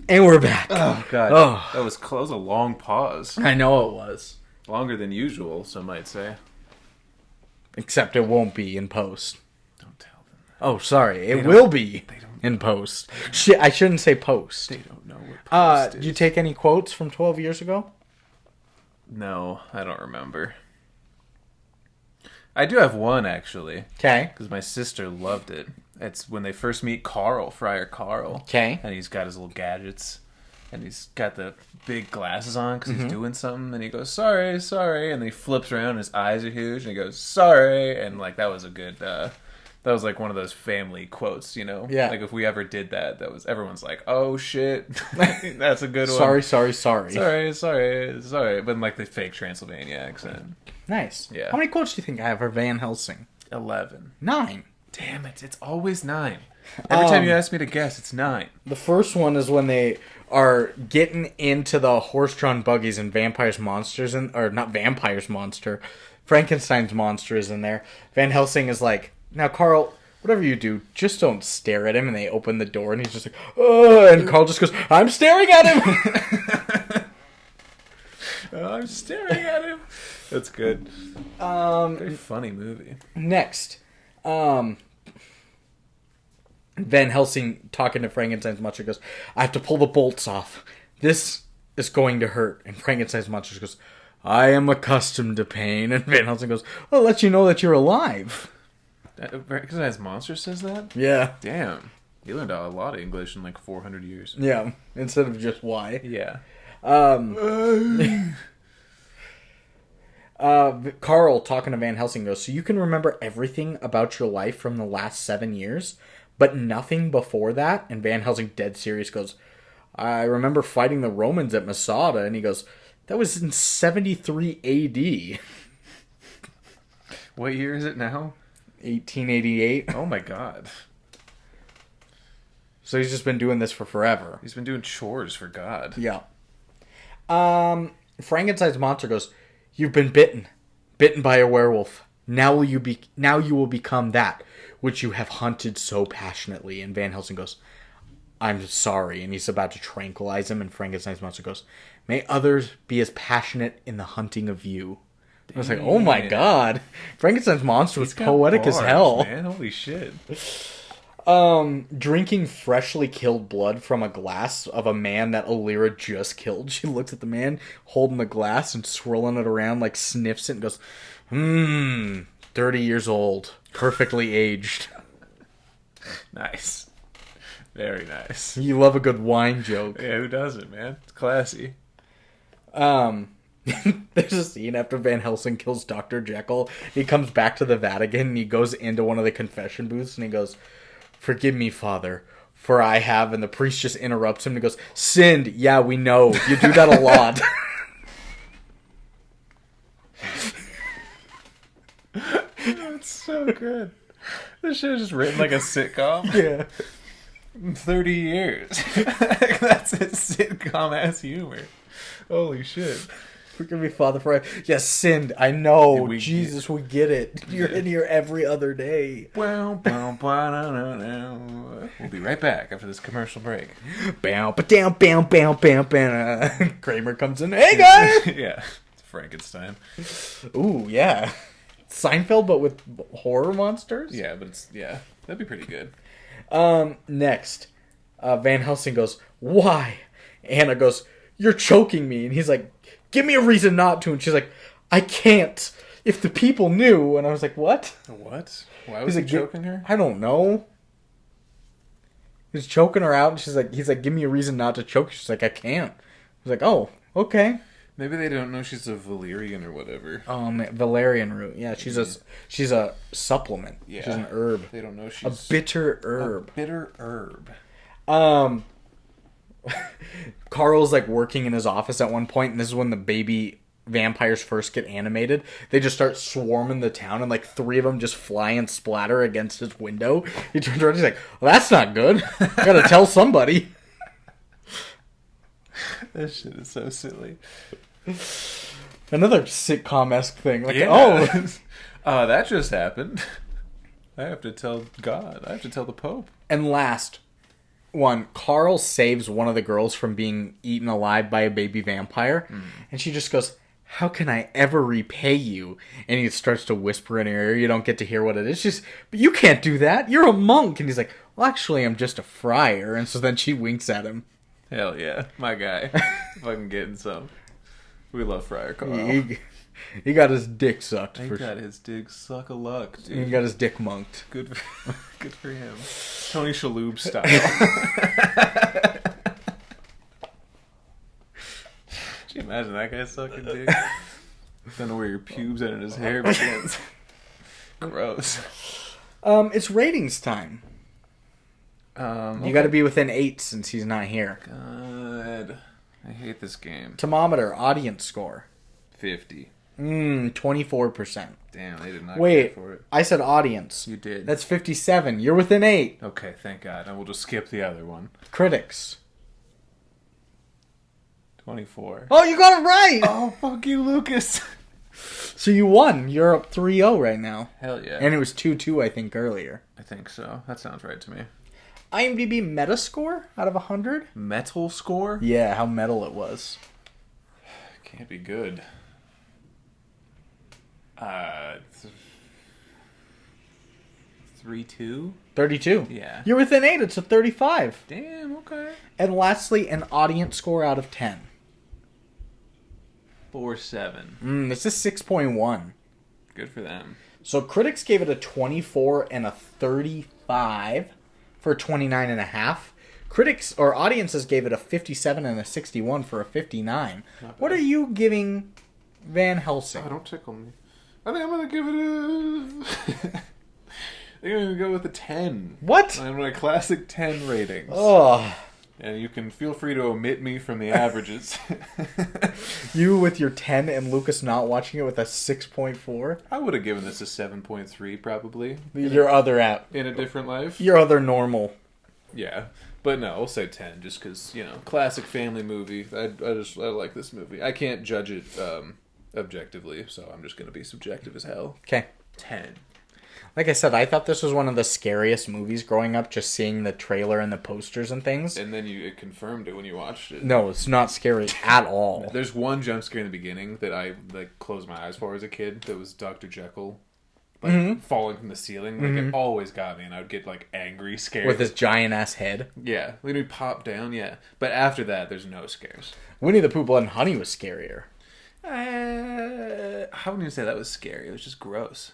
And we're back. Oh, God. Oh. That was close. A long pause. I know it was. Longer than usual, some might say. Except it won't be in post. Don't tell them that. Oh, sorry. It will be in post. Shit, I shouldn't say post. They don't know what post is. Did you take any quotes from 12 years ago? No, I don't remember. I do have one, actually. Okay. Because my sister loved it. It's when they first meet Carl, Friar Carl. Okay. And he's got his little gadgets. And he's got the big glasses on because he's doing something. And he goes, sorry, sorry. And then he flips around and his eyes are huge. And he goes, sorry. And, like, that was a good... that was, like, one of those family quotes, you know? Yeah. Like, if we ever did that, everyone's like, oh, shit. That's a good one. Sorry, sorry, sorry. Sorry, sorry, sorry. But in, like, the fake Transylvania accent. Nice. Yeah. How many quotes do you think I have for Van Helsing? 11. 9. Damn it, it's always 9. Every time you ask me to guess, it's 9. The first one is when they are getting into the horse-drawn buggies and vampires monsters, or not vampires monster, Frankenstein's monster is in there. Van Helsing is like, now Carl, whatever you do, just don't stare at him. And they open the door and he's just like, oh, and Carl just goes, I'm staring at him. I'm staring at him. That's good. Very funny movie. Next, Van Helsing talking to Frankenstein's monster goes, I have to pull the bolts off. This is going to hurt. And Frankenstein's monster goes, I am accustomed to pain. And Van Helsing goes, well, I'll let you know that you're alive. Frankenstein's monster says that? Yeah. Damn. You learned a lot of English in like 400 years. Yeah. Instead of just why. Yeah. Carl talking to Van Helsing goes, so you can remember everything about your life from the last 7 years, but nothing before that? And Van Helsing, dead serious, goes, I remember fighting the Romans at Masada. And he goes, that was in 73 AD. What year is it now? 1888. Oh my God. So he's just been doing this for forever. He's been doing chores for God. Yeah. Frankenstein's monster goes, you've been bitten by a werewolf. Now you will become that which you have hunted so passionately. And Van Helsing goes, I'm sorry. And he's about to tranquilize him. And Frankenstein's monster goes, may others be as passionate in the hunting of you. I was like, oh my God. Frankenstein's monster was poetic as hell. Man. Holy shit. Drinking freshly killed blood from a glass of a man that Alira just killed. She looks at the man holding the glass and swirling it around, like sniffs it and goes, 30 years old. Perfectly aged. Nice. Very nice. You love a good wine joke. Yeah, who doesn't, man? It's classy. There's a scene after Van Helsing kills Dr. Jekyll. He comes back to the Vatican and he goes into one of the confession booths and he goes, forgive me, Father, for I have... And the priest just interrupts him and he goes, sinned. Yeah, we know. You do that a lot. That's so good. This shit is just written like a sitcom. Yeah. 30 years. That's it, sitcom-ass humor. Holy shit. Forgive me, Father, for I... Yes, sinned. I know. We get it. You're in here every other day. We'll be right back after this commercial break. Bam, ba-dam, bam, bam, bam, bam. Kramer comes in. Hey, guys! Yeah. It's Frankenstein. Ooh, yeah. Seinfeld, but with horror monsters? Yeah, but that'd be pretty good. Next. Van Helsing goes, why? Anna goes, you're choking me. And he's like, give me a reason not to. And she's like, I can't. If the people knew. And I was like, what? What? Why was he choking her? I don't know. He's choking her out. And he's like, give me a reason not to choke. She's like, I can't. I was like, oh, okay. Maybe they don't know she's a Valerian or whatever. Valerian root. Yeah, she's a supplement. Yeah. She's an herb. They don't know she's... A bitter herb. A bitter herb. Carl's like working in his office at one point, and this is when the baby vampires first get animated. They just start swarming the town, and like 3 of them just fly and splatter against his window. He turns around, he's like, well, that's not good. I gotta tell somebody. This shit is so silly. Another sitcom-esque thing. Like, yeah. That just happened. I have to tell God. I have to tell the Pope. And last, one, Carl saves one of the girls from being eaten alive by a baby vampire. And she just goes, how can I ever repay you? And he starts to whisper in her ear. You don't get to hear what it is. She's, but you can't do that. You're a monk. And he's like, well, actually, I'm just a friar. And so then she winks at him. Hell yeah. My guy. Fucking getting some. We love Friar Carl. He got his dick sucked. He got his dick suck a luck, dude. He got his dick monked. Good for him. Tony Shalhoub style. Can you imagine that guy sucking dick? Don't know where your pubes and his hair begins. Gross. It's ratings time. You got to be within 8 since he's not here. God, I hate this game. Thermometer, audience score. 50. 24%. Damn, they did not Wait, care for it. I said audience. You did. That's 57. You're within 8. Okay, thank God. And we'll just skip the other one. Critics. 24. Oh, you got it right! Oh, fuck you, Lucas. So you won. You're up 3-0 right now. Hell yeah. And it was 2-2, I think, earlier. I think so. That sounds right to me. IMDb Metascore out of 100? Metal score? Yeah, how metal it was. Can't be good. 3-2? 32. Yeah. You're within 8. It's a 35. Damn, okay. And lastly, an audience score out of 10. 4-7. This is 6.1. Good for them. So critics gave it a 24 and a 35 for 29.5. Critics or audiences gave it a 57 and a 61 for a 59. What are you giving Van Helsing? Oh, don't tickle me. I think I'm going to give it a... I think I'm going to go with a 10. What? I'm my classic 10 ratings. Oh. And you can feel free to omit me from the averages. You with your 10 and Lucas not watching it with a 6.4? I would have given this a 7.3 probably. Your other app. In a different life. Your other normal. Yeah. But no, we'll say 10 just because, classic family movie. I like this movie. I can't judge it objectively, so I'm just going to be subjective as hell. Okay. 10. Like I said, I thought this was one of the scariest movies growing up, just seeing the trailer and the posters and things. And then it confirmed it when you watched it. No, it's not scary at all. There's one jump scare in the beginning that I closed my eyes for as a kid. That was Dr. Jekyll falling from the ceiling. It always got me, and I would get angry, scared. With his giant-ass head. Yeah. When he popped down, yeah. But after that, there's no scares. Winnie the Pooh, Blood and Honey was scarier. How would you say that was scary? It was just gross.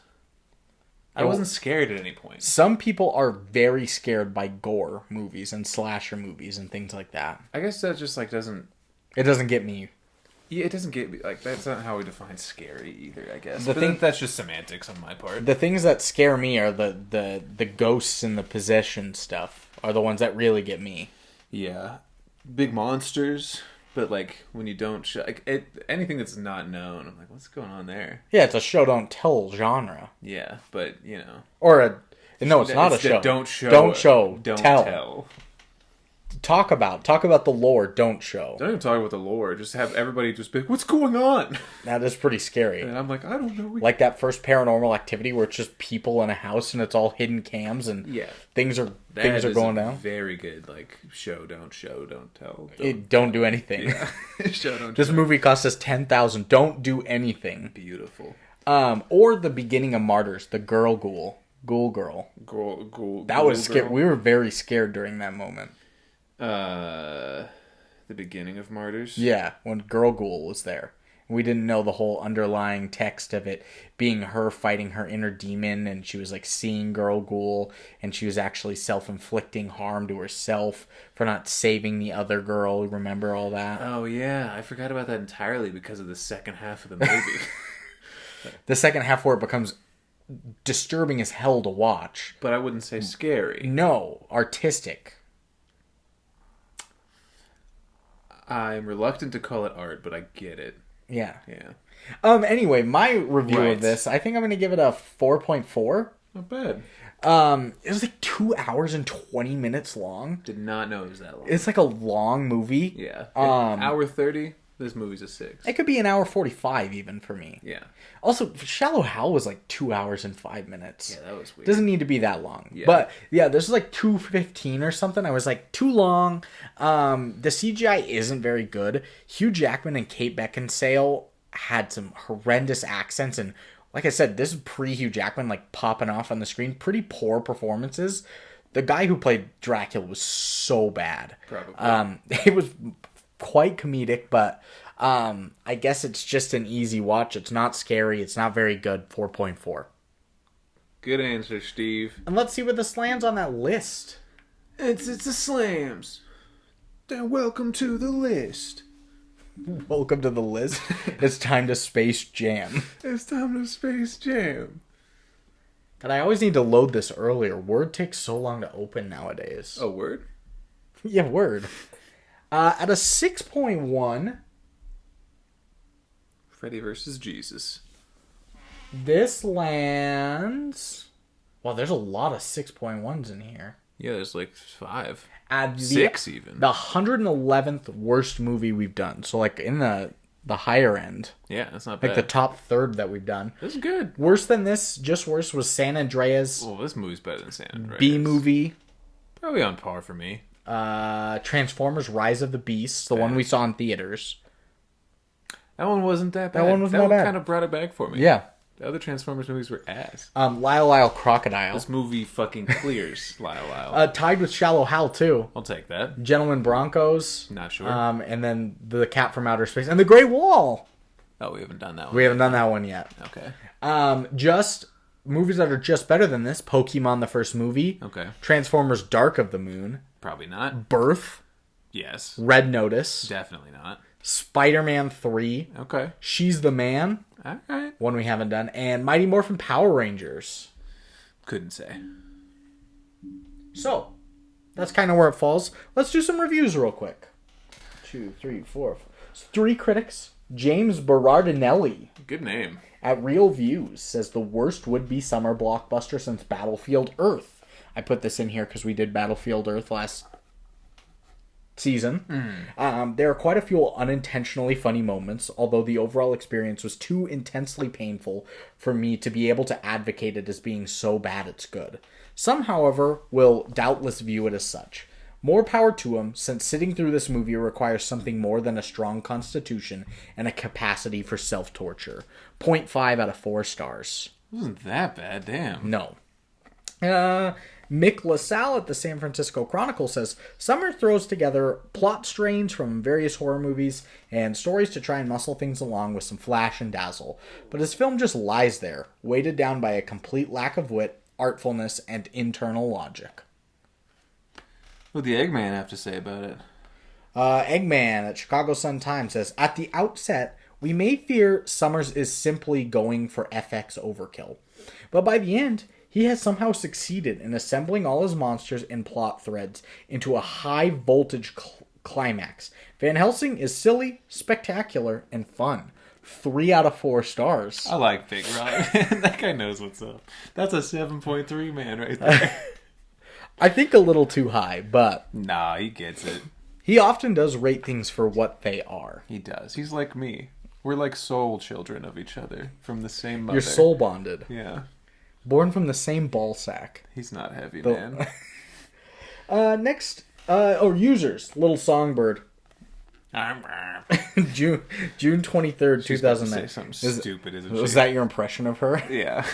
I wasn't scared at any point. Some people are very scared by gore movies and slasher movies and things like that. I guess that just doesn't... It doesn't get me. Yeah, it doesn't get me. That's not how we define scary either, I guess. That's just semantics on my part. The things that scare me are the ghosts and the possession stuff are the ones that really get me. Yeah. Big monsters... But when you don't show anything that's not known, I'm like, what's going on there? Yeah, it's a show don't tell genre. Yeah, but or no, it's not a show. Don't show. Don't tell. Talk about the lore. Don't show. Don't even talk about the lore. Just have everybody just be like, what's going on? That is pretty scary. And I'm like, I don't know. Like that first Paranormal Activity where it's just people in a house and it's all hidden cams and things are going down. Very good. Show, don't tell. Don't do anything. Yeah. Show, don't. This movie cost us $10,000. Don't do anything. Beautiful. Or the beginning of Martyrs, the girl ghoul girl. That was scary. We were very scared during that moment. The beginning of Martyrs? Yeah, when Girl Ghoul was there. We didn't know the whole underlying text of it being her fighting her inner demon, and she was seeing Girl Ghoul, and she was actually self-inflicting harm to herself for not saving the other girl. Remember all that? Oh, yeah. I forgot about that entirely because of the second half of the movie. The second half where it becomes disturbing as hell to watch. But I wouldn't say scary. No, artistic. I'm reluctant to call it art, but I get it. Yeah. Yeah. Anyway, my review of this, I think I'm going to give it a 4.4. Not bad. It was 2 hours and 20 minutes long. Did not know it was that long. It's a long movie. Yeah. Hour 30. This movie's a 6. It could be an hour 45 even for me. Yeah. Also, Shallow Hal was like 2 hours and 5 minutes. Yeah, that was weird. Doesn't need to be that long. Yeah. But yeah, this is like 2:15 or something. I was like, too long. The CGI isn't very good. Hugh Jackman and Kate Beckinsale had some horrendous accents, and like I said, this is pre-Hugh Jackman like popping off on the screen. Pretty poor performances. The guy who played Dracula was so bad. Probably. It was quite comedic, but I guess it's just an easy watch. It's not scary. It's not very good. 4.4. Good answer, Steve. And let's see where this lands on that list. It's a slams. Then welcome to the list. Welcome to the list. It's time to Space Jam. It's time to Space Jam. And I always need to load this earlier. Word takes so long to open nowadays. Oh, Word? Yeah, Word. At a 6.1, Freddy versus Jesus. this lands... Well, there's a lot of 6.1s in here. Yeah, there's like 5. At 6 even. The 111th worst movie we've done. So, like, in the higher end. Yeah, that's not bad. Like, the top third that we've done. This is good. Worse than this, just worse, was San Andreas. Well, this movie's better than San Andreas. B-movie. Probably on par for me. Transformers Rise of the Beasts, the one we saw in theaters. That one wasn't that bad. That one wasn't that bad. kind of brought it back for me. Yeah. The other Transformers movies were ass. Lyle Crocodile. This movie fucking clears Lyle. Tied with Shallow Hal, too. I'll take that. Gentlemen Broncos. Not sure. And then The Cat from Outer Space. And The Great Wall. Oh, we haven't done that one. We haven't done that one yet. Okay. Just movies that are just better than this. Pokemon, the first movie. Okay. Transformers Dark of the Moon. Probably not. Birth. Yes. Red Notice. Definitely not. Spider-Man 3. Okay. She's the Man. Alright. One we haven't done. And Mighty Morphin Power Rangers. Couldn't say. So, that's kind of where it falls. Let's do some reviews real quick. 2, 3, 4. 3 critics. James Berardinelli Good name. at Real Views says the worst would-be summer blockbuster since Battlefield Earth. I put this in here because we did Battlefield Earth last season. There are quite a few unintentionally funny moments, although the overall experience was too intensely painful for me to be able to advocate it as being so bad it's good. Some, however, will doubtless view it as such. More power to them, since sitting through this movie requires something more than a strong constitution and a capacity for self-torture. 0.5 out of 4 stars. Wasn't that bad, damn. No. Mick LaSalle at the San Francisco Chronicle says, Summer throws together plot strains from various horror movies and stories to try and muscle things along with some flash and dazzle. But his film just lies there, weighted down by a complete lack of wit, artfulness, and internal logic. What did the Eggman have to say about it? Eggman at Chicago Sun-Times says, at the outset, we may fear Summers is simply going for FX overkill. But by the end, he has somehow succeeded in assembling all his monsters and plot threads into a high-voltage climax. Van Helsing is silly, spectacular, and fun. 3 out of 4 stars. I like Big Rock. That guy knows what's up. That's a 7.3 man right there. I think a little too high, but Nah, he gets it. he often does rate things for what they are. He does. He's like me. We're like soul children of each other from the same mother. You're soul bonded. Yeah. Born from the same ball sack. He's not heavy, The- man. Next, users. Little Songbird. June 23rd, She's about to 2009. say something stupid, isn't she? Was that your impression of her? Yeah.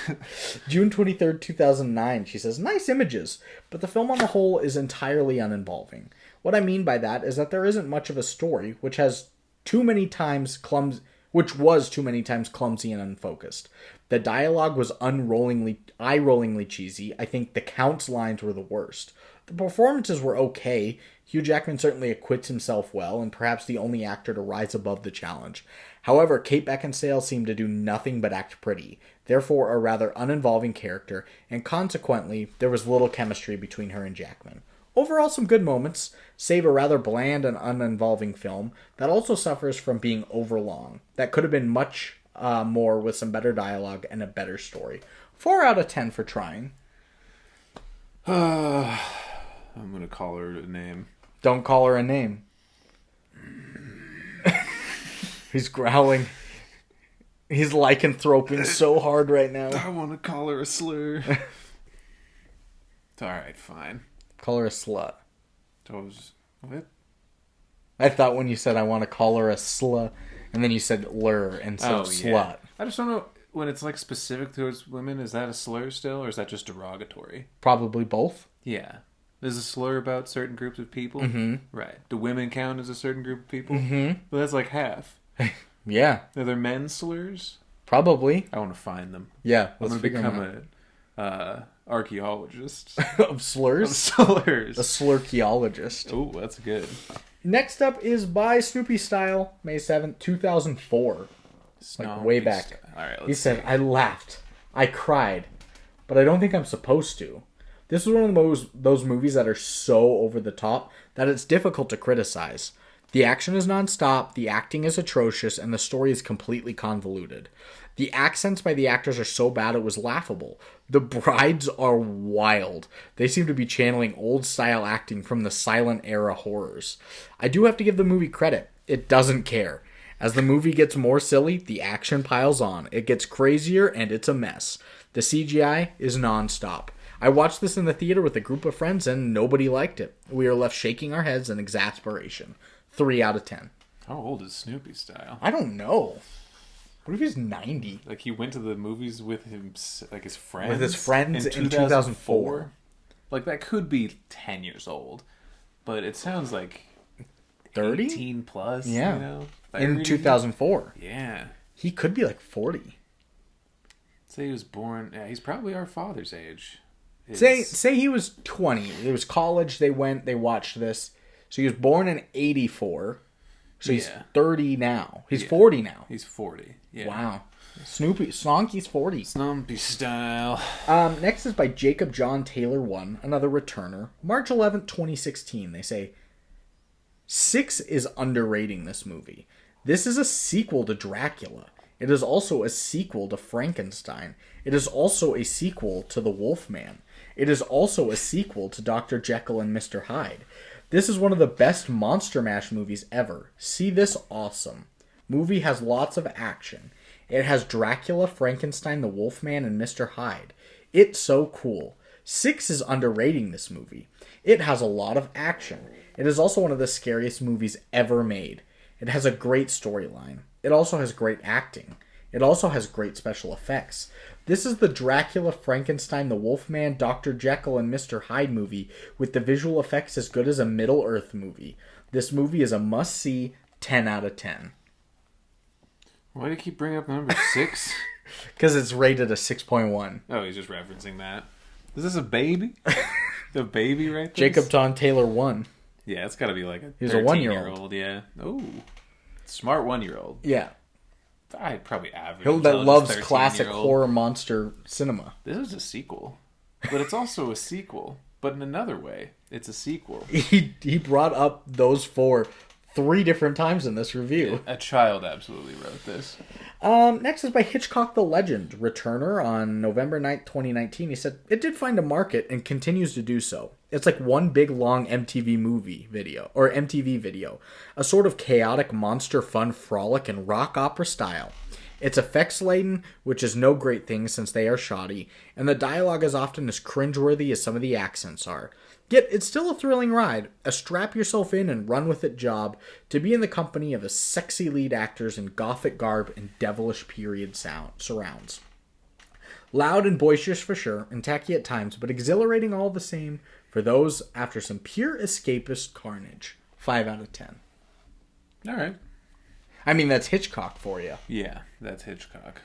June 23rd, 2009. She says, nice images, but the film on the whole is entirely uninvolving. What I mean by that is that there isn't much of a story, which was too many times clumsy and unfocused. The dialogue was eye-rollingly cheesy. I think the Count's lines were the worst. The performances were okay. Hugh Jackman certainly acquits himself well, and perhaps the only actor to rise above the challenge. However, Kate Beckinsale seemed to do nothing but act pretty, therefore a rather uninvolving character, and consequently, there was little chemistry between her and Jackman. Overall, some good moments, save a rather bland and uninvolving film that also suffers from being overlong. That could have been much more with some better dialogue and a better story. 4 out of 10 for trying. I'm going to call her a name. Don't call her a name. He's growling. He's lycanthroping so hard right now. I want to call her a slur. Alright, fine. Call her a slut. What? I thought when you said I want to call her a slut, and then you said lure instead of slut. Yeah. I just don't know, when it's like specific towards women, is that a slur still, or is that just derogatory? Probably both. Yeah. There's a slur about certain groups of people? Mm-hmm. Right. Do women count as a certain group of people? Mm-hmm. Well, that's like half. Yeah. Are there men's slurs? Probably. I want to find them. Yeah. I'm going to become a archaeologist. Of slurs? Of slurs. A slurcheologist. Oh, that's good. Next up is by Snoopy Style, May 7th, 2004. Like way back. All right, He said, I laughed. I cried. But I don't think I'm supposed to. This is one of those movies that are so over the top that it's difficult to criticize. The action is nonstop, the acting is atrocious, and the story is completely convoluted. The accents by the actors are so bad it was laughable. The brides are wild. They seem to be channeling old-style acting from the silent era horrors. I do have to give the movie credit. It doesn't care. As the movie gets more silly, the action piles on. It gets crazier, and it's a mess. The CGI is nonstop. I watched this in the theater with a group of friends, and nobody liked it. We are left shaking our heads in exasperation. 3 out of 10. How old is Snoopy Style? I don't know. What if he's 90? Like he went to the movies with him, like his friends? With his friends in 2004? Like that could be 10 years old. But it sounds like 30? 18 plus, yeah. You know? In 2004. Yeah. He could be like 40. Say he was born... Yeah, he's probably our father's age. Say he was 20. It was college. They watched this. So he was born in 84. So he's 30 now. He's 40 now. He's 40. Yeah. Wow. Snonky's 40. Snoopy Style. Next is by Jacob John Taylor 1, another returner. March 11th, 2016. They say, 6 is underrating this movie. This is a sequel to Dracula. It is also a sequel to Frankenstein. It is also a sequel to The Wolfman. It is also a sequel to Dr. Jekyll and Mr. Hyde. This is one of the best Monster Mash movies ever. See this awesome. Movie has lots of action. It has Dracula, Frankenstein, the Wolfman, and Mr. Hyde. It's so cool. 6 is underrating this movie. It has a lot of action. It is also one of the scariest movies ever made. It has a great storyline. It also has great acting. It also has great special effects. This is the Dracula, Frankenstein, the Wolfman, Dr. Jekyll, and Mr. Hyde movie with the visual effects as good as a Middle-earth movie. This movie is a must-see, 10 out of 10. Why do you keep bringing up the number 6? Because it's rated a 6.1. Oh, he's just referencing that. Is this a baby? The baby right there? Jacob John Taylor 1. Yeah, it's got to be like a He's a 1-year-old. Yeah. Oh, smart 1-year-old. Yeah. I'd probably average. That loves classic horror monster cinema. This is a sequel. But it's also a sequel. But in another way, it's a sequel. He brought up those 3 different times in this review. A child absolutely wrote this. Next is by Hitchcock the Legend, returner on November 9th, 2019. He said, it did find a market and continues to do so. It's like one big long MTV video. A sort of chaotic monster fun frolic in rock opera style. It's effects-laden, which is no great thing since they are shoddy, and the dialogue is often as cringeworthy as some of the accents are. Yet, it's still a thrilling ride, a strap-yourself-in and run-with-it job to be in the company of a sexy lead actors in gothic garb and devilish period surrounds. Loud and boisterous for sure, and tacky at times, but exhilarating all the same for those after some pure escapist carnage. 5 out of 10. All right. I mean, that's Hitchcock for you. Yeah, that's Hitchcock.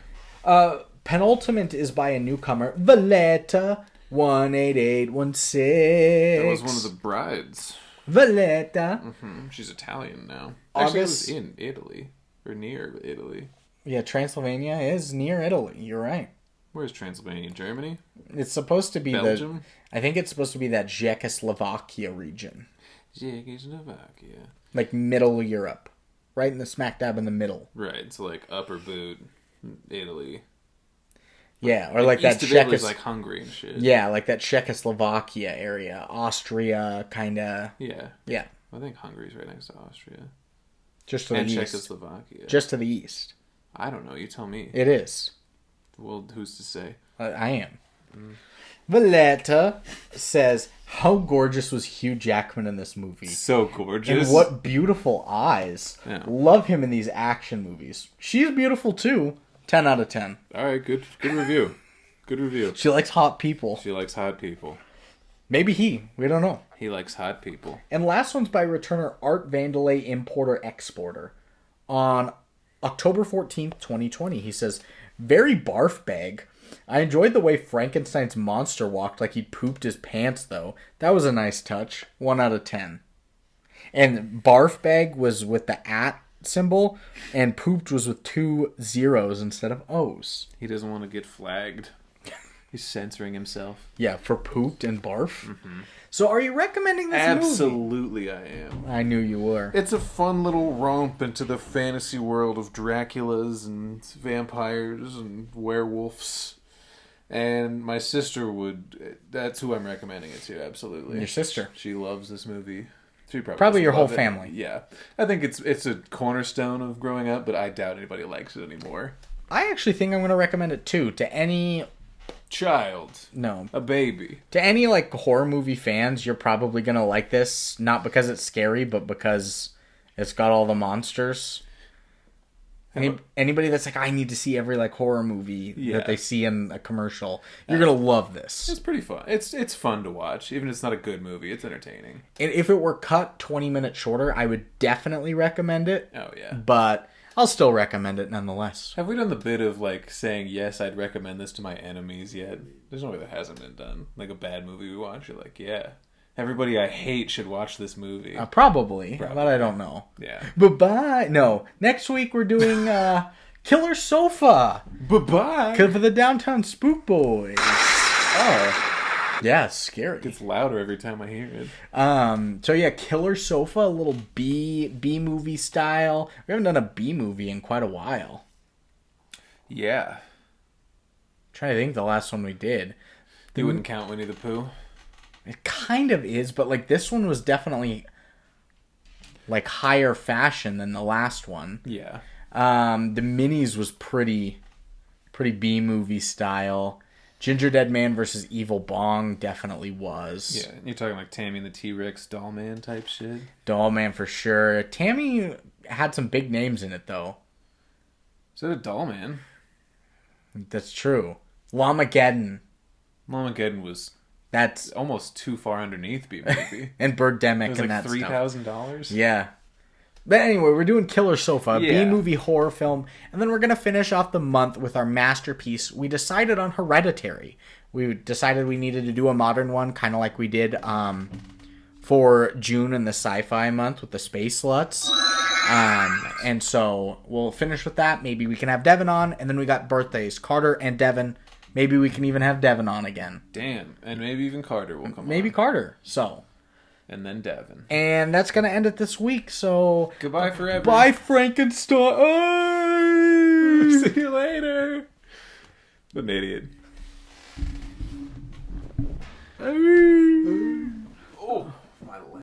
Penultimate is by a newcomer, Valletta 18816. That was one of the brides. Valletta. Mm-hmm. She's Italian now. August. Actually, it was in Italy. Or near Italy. Yeah, Transylvania is near Italy. You're right. Where's Transylvania? Germany? It's supposed to be Belgium? I think it's supposed to be that Czechoslovakia region. Czechoslovakia. Like middle Europe. Right in the smack dab in the middle. Right, so like upper boot, Italy. Yeah, or like that Czechoslovakia, like Hungary and shit. Yeah, like that Czechoslovakia area, Austria, kind of. Yeah. Yeah. I think Hungary's right next to Austria. Just to the And east. Czechoslovakia. Just to the east. I don't know. You tell me. It is. Well, who's to say? I am. Valletta says, how gorgeous was Hugh Jackman in this movie? So gorgeous. And what beautiful eyes. Yeah. Love him in these action movies. She's beautiful too. 10 out of 10. All right, good review. Good review. She likes hot people. She likes hot people. Maybe he. We don't know. He likes hot people. And last one's by returner Art Vandelay, importer, exporter. On October 14th, 2020, he says, very barf bag. I enjoyed the way Frankenstein's monster walked like he'd pooped his pants, though. That was a nice touch. 1 out of 10. And barf bag was with the at symbol, and pooped was with 2 zeros instead of O's. He doesn't want to get flagged. He's censoring himself. Yeah, for pooped and barf. Mm-hmm. So are you recommending this movie? Absolutely I am. I knew you were. It's a fun little romp into the fantasy world of Draculas and vampires and werewolves. And my sister would... That's who I'm recommending it to, absolutely. Your sister. She loves this movie. She probably your whole love it. family. Yeah. I think it's a cornerstone of growing up, but I doubt anybody likes it anymore. I actually think I'm going to recommend it, too, to any... Child. No. A baby. To any, like, horror movie fans, you're probably going to like this. Not because it's scary, but because it's got all the monsters. Anybody that's like, I need to see every, like, horror movie that they see in a commercial, you're going to love this. It's pretty fun. It's fun to watch. Even if it's not a good movie, it's entertaining. And if it were cut 20 minutes shorter, I would definitely recommend it. Oh, yeah. But I'll still recommend it nonetheless. Have we done the bit of, like, saying, yes, I'd recommend this to my enemies yet? There's no way that hasn't been done. Like, a bad movie we watch, you're like, yeah. Everybody I hate should watch this movie. Probably, but I don't know. Yeah. Bye-bye. No. Next week we're doing Killer Sofa. Bye-bye. For the Downtown Spook Boys. Oh. Yeah, it's scary. It gets louder every time I hear it. So yeah, Killer Sofa, a little B movie style. We haven't done a B movie in quite a while. Yeah. I'm trying to think the last one we did. You wouldn't count Winnie the Pooh? It kind of is, but like this one was definitely like higher fashion than the last one. Yeah. The Minis was pretty B movie style. Ginger Dead Man versus Evil Bong definitely was. Yeah, you're talking like Tammy and the T-Rex Doll Man type shit? Doll Man for sure. Tammy had some big names in it though. Is that a Doll Man? That's true. Llamageddon. Llamageddon was... That's almost too far underneath B-movie. and Birdemic it was and like that $3,000? stuff. Yeah. But anyway, we're doing Killer Sofa, a B-movie horror film, and then we're going to finish off the month with our masterpiece. We decided on Hereditary. We decided we needed to do a modern one, kind of like we did for June in the sci-fi month with the Space Sluts. And so we'll finish with that. Maybe we can have Devin on, and then we got birthdays, Carter and Devin. Maybe we can even have Devin on again. Damn. And maybe even Carter will come on. Maybe Carter. So... And then Devin. And that's going to end it this week, so... Goodbye forever. Bye, Frankenstein! See you later. What an idiot.